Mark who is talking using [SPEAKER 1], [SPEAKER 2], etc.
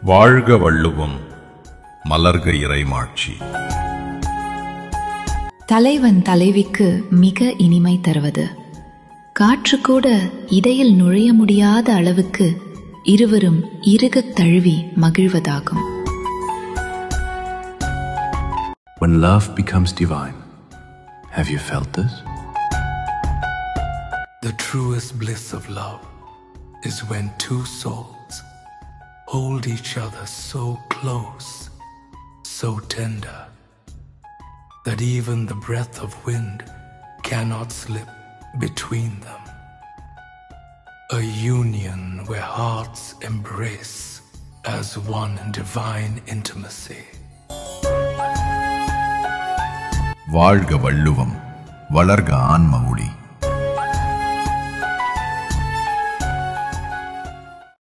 [SPEAKER 1] வாழ்க வள்ளுவம், மலர்க இறைமாட்சி.
[SPEAKER 2] தலைவன் தலைவிக்கு மிக இனிமை தருவது, காற்று கூட இடையில் நுழைய முடியாத அளவுக்கு இருவரும் இறுகத் தழுவி மகிழ்வதாகும்.
[SPEAKER 3] When love becomes divine, have you felt this?
[SPEAKER 4] The truest bliss of love is when two souls hold each other so close, so tender, that even the breath of wind cannot slip between them. A union where hearts embrace as one in divine intimacy.
[SPEAKER 1] வாழ்க வள்ளுவம், வளர்க ஆன்ம ஒளி.